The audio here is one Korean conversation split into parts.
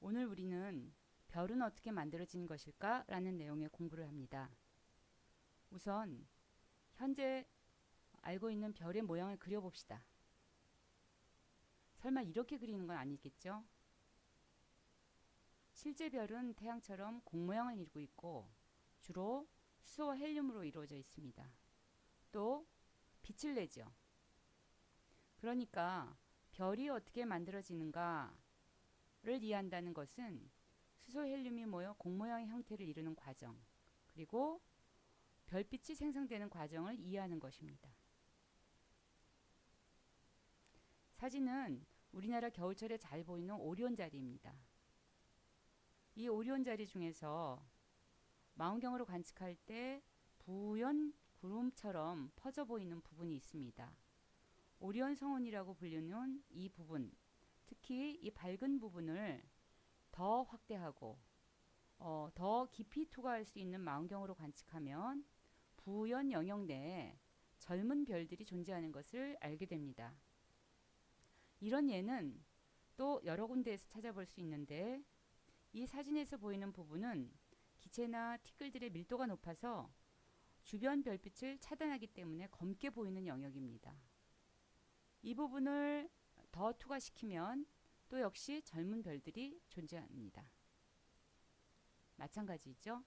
오늘 우리는 별은 어떻게 만들어진 것일까? 라는 내용의 공부를 합니다. 우선 현재 알고 있는 별의 모양을 그려봅시다. 설마 이렇게 그리는 건 아니겠죠? 실제 별은 태양처럼 공 모양을 이루고 있고 주로 수소와 헬륨으로 이루어져 있습니다. 또 빛을 내죠. 그러니까 별이 어떻게 만들어지는가를 이해한다는 것은 수소 헬륨이 모여 공 모양의 형태를 이루는 과정, 그리고 별빛이 생성되는 과정을 이해하는 것입니다. 사진은 우리나라 겨울철에 잘 보이는 오리온 자리입니다. 이 오리온 자리 중에서 망원경으로 관측할 때 부연 구름처럼 퍼져 보이는 부분이 있습니다. 오리온 성운이라고 불리는 이 부분, 특히 이 밝은 부분을 더 확대하고 더 깊이 투과할 수 있는 망원경으로 관측하면 부연 영역 내에 젊은 별들이 존재하는 것을 알게 됩니다. 이런 예는 또 여러 군데에서 찾아볼 수 있는데 이 사진에서 보이는 부분은 기체나 티끌들의 밀도가 높아서 주변 별빛을 차단하기 때문에 검게 보이는 영역입니다. 이 부분을 더 투과시키면 또 역시 젊은 별들이 존재합니다. 마찬가지죠.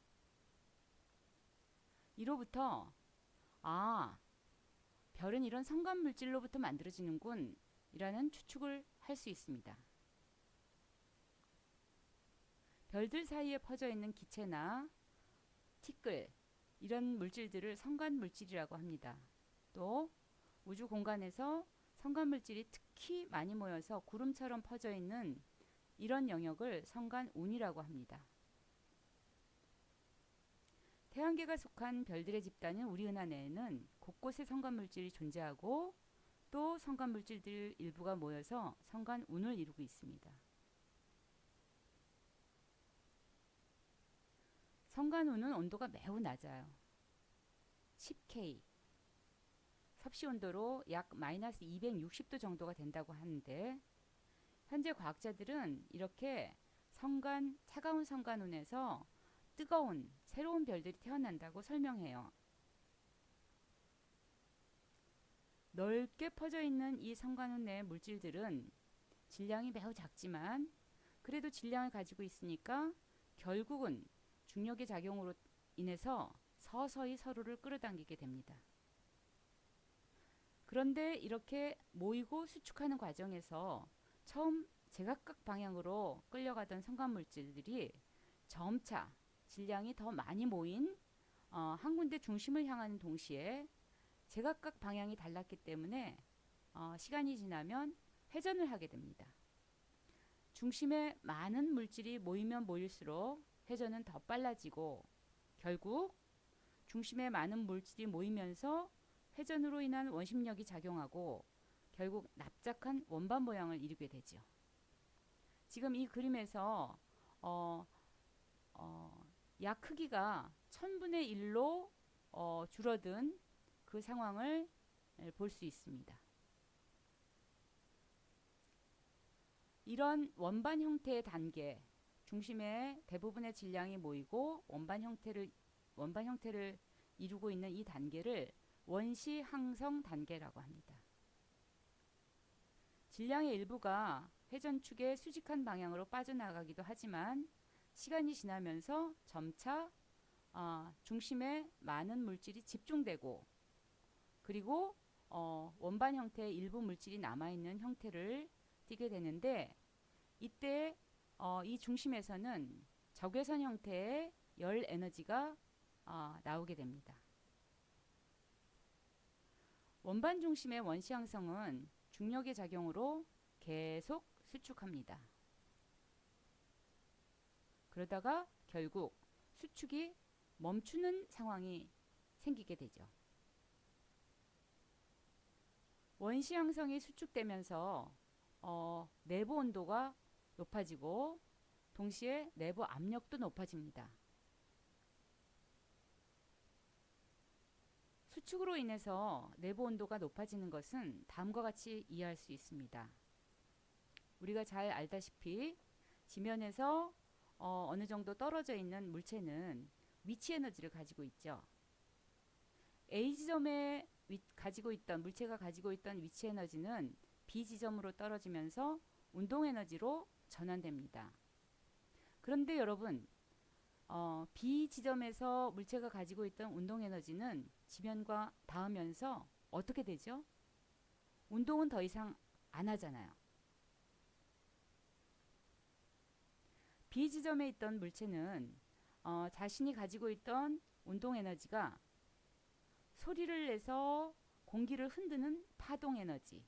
이로부터 별은 이런 성간 물질로부터 만들어지는군 이라는 추측을 할 수 있습니다. 별들 사이에 퍼져 있는 기체나 티끌 이런 물질들을 성간 물질이라고 합니다. 또 우주 공간에서 성간 물질이 특히 많이 모여서 구름처럼 퍼져 있는 이런 영역을 성간운이라고 합니다. 태양계가 속한 별들의 집단인 우리 은하 내에는 곳곳에 성간 물질이 존재하고 또 성간 물질들 일부가 모여서 성간운을 이루고 있습니다. 성간운은 온도가 매우 낮아요. 10K, 섭씨 온도로 약 마이너스 260도 정도가 된다고 하는데 현재 과학자들은 이렇게 차가운 성간운에서 뜨거운 새로운 별들이 태어난다고 설명해요. 넓게 퍼져 있는 이 성간운 내의 물질들은 질량이 매우 작지만 그래도 질량을 가지고 있으니까 결국은 중력의 작용으로 인해서 서서히 서로를 끌어당기게 됩니다. 그런데 이렇게 모이고 수축하는 과정에서 처음 제각각 방향으로 끌려가던 성간 물질들이 점차 질량이 더 많이 모인 한 군데 중심을 향하는 동시에 제각각 방향이 달랐기 때문에 시간이 지나면 회전을 하게 됩니다. 중심에 많은 물질이 모이면 모일수록 회전은 더 빨라지고 결국 중심에 많은 물질이 모이면서 회전으로 인한 원심력이 작용하고 결국 납작한 원반 모양을 이루게 되죠. 지금 이 그림에서 약 크기가 1000분의 1로 줄어든 그 상황을 볼 수 있습니다. 이런 원반 형태의 단계, 중심에 대부분의 질량이 모이고 원반 형태를 이루고 있는 이 단계를 원시 항성 단계라고 합니다. 질량의 일부가 회전축의 수직한 방향으로 빠져나가기도 하지만 시간이 지나면서 점차 중심에 많은 물질이 집중되고 그리고 원반 형태의 일부 물질이 남아있는 형태를 띠게 되는데 이때 이 중심에서는 적외선 형태의 열 에너지가 나오게 됩니다. 원반 중심의 원시 항성은 중력의 작용으로 계속 수축합니다. 그러다가 결국 수축이 멈추는 상황이 생기게 되죠. 원시 항성이 수축되면서 내부 온도가 높아지고 동시에 내부 압력도 높아집니다. 수축으로 인해서 내부 온도가 높아지는 것은 다음과 같이 이해할 수 있습니다. 우리가 잘 알다시피 지면에서 어느 정도 떨어져 있는 물체는 위치 에너지를 가지고 있죠. A 지점에 물체가 가지고 있던 위치 에너지는 B 지점으로 떨어지면서 운동 에너지로 전환됩니다. 그런데 여러분, B 지점에서 물체가 가지고 있던 운동 에너지는 지면과 닿으면서 어떻게 되죠? 운동은 더 이상 안 하잖아요. B 지점에 있던 물체는 자신이 가지고 있던 운동 에너지가 소리를 내서 공기를 흔드는 파동 에너지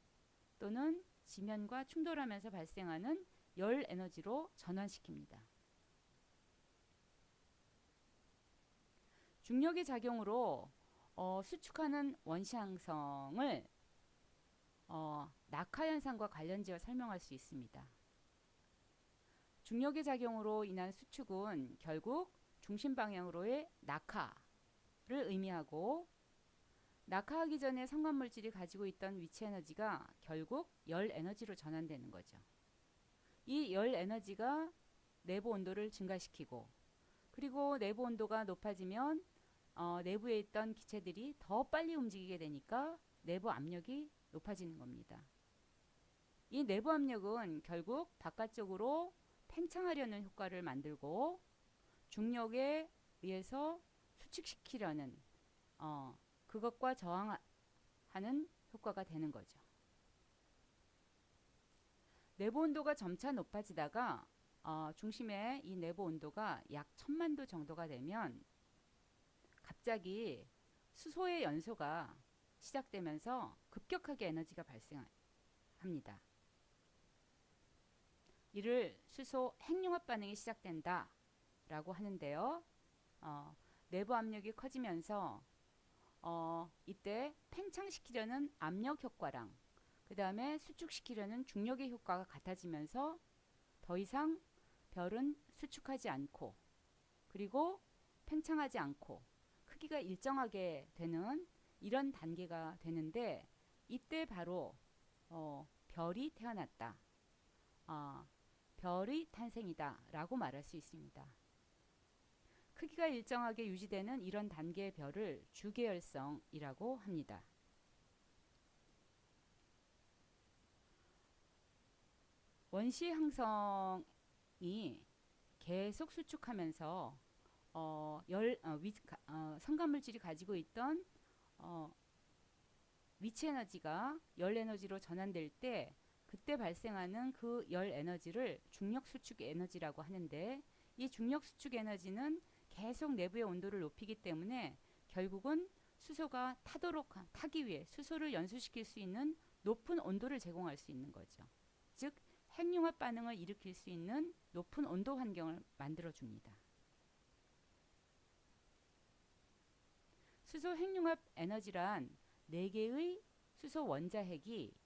또는 지면과 충돌하면서 발생하는 열 에너지로 전환시킵니다. 중력의 작용으로 수축하는 원시 항성을 낙하 현상과 관련지어 설명할 수 있습니다. 중력의 작용으로 인한 수축은 결국 중심 방향으로의 낙하를 의미하고, 낙하하기 전에 성간물질이 가지고 있던 위치 에너지가 결국 열 에너지로 전환되는 거죠. 이 열 에너지가 내부 온도를 증가시키고, 그리고 내부 온도가 높아지면 내부에 있던 기체들이 더 빨리 움직이게 되니까 내부 압력이 높아지는 겁니다. 이 내부 압력은 결국 바깥쪽으로 팽창하려는 효과를 만들고 중력에 의해서 수축시키려는 그것과 저항하는 효과가 되는 거죠. 내부 온도가 점차 높아지다가 중심의 이 내부 온도가 약 1000만도 정도가 되면 갑자기 수소의 연소가 시작되면서 급격하게 에너지가 발생합니다. 이를 수소 핵융합 반응이 시작된다 라고 하는데요. 내부 압력이 커지면서 이때 팽창시키려는 압력 효과랑 그 다음에 수축시키려는 중력의 효과가 같아지면서 더 이상 별은 수축하지 않고 그리고 팽창하지 않고 크기가 일정하게 되는 이런 단계가 되는데, 이때 바로 별이 태어났다, 별의 탄생이다 라고 말할 수 있습니다. 크기가 일정하게 유지되는 이런 단계의 별을 주계열성이라고 합니다. 원시 항성이 계속 수축하면서 성간물질이 가지고 있던 위치 에너지가 열 에너지로 전환될 때 그때 발생하는 그 열 에너지를 중력 수축 에너지라고 하는데, 이 중력 수축 에너지는 계속 내부의 온도를 높이기 때문에 결국은 수소가 타기 위해 수소를 연소시킬 수 있는 높은 온도를 제공할 수 있는 거죠. 즉 핵융합 반응을 일으킬 수 있는 높은 온도 환경을 만들어 줍니다. 수소 핵융합 에너지란 4개의 수소 원자핵이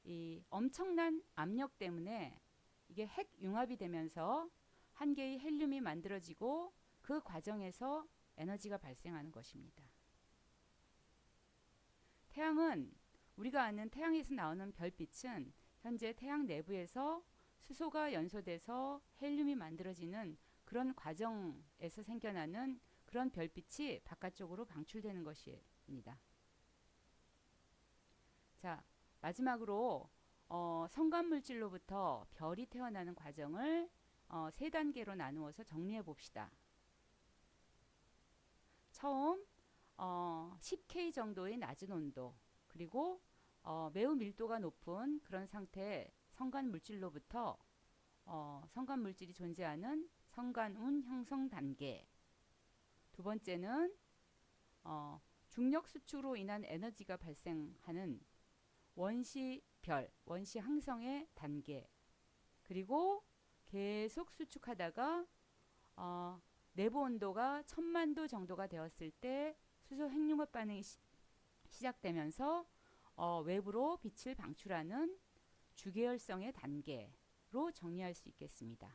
이 엄청난 압력 때문에 이게 핵융합이 되면서 한 개의 헬륨이 만들어지고 그 과정에서 에너지가 발생하는 것입니다. 태양은, 우리가 아는 태양에서 나오는 별빛은 현재 태양 내부에서 수소가 연소돼서 헬륨이 만들어지는 그런 과정에서 생겨나는 그런 별빛이 바깥쪽으로 방출되는 것입니다. 자, 마지막으로 성간물질로부터 별이 태어나는 과정을 3단계로 나누어서 정리해 봅시다. 처음 10K 정도의 낮은 온도, 그리고 매우 밀도가 높은 그런 상태의 성간물질로부터 성간물질이 존재하는 성간운 형성 단계. 두 번째는 중력 수축으로 인한 에너지가 발생하는 원시별, 원시 항성의 단계. 그리고 계속 수축하다가 내부 온도가 1000만도 정도가 되었을 때 수소 핵융합 반응이 시작되면서 외부로 빛을 방출하는 주계열성의 단계로 정리할 수 있겠습니다.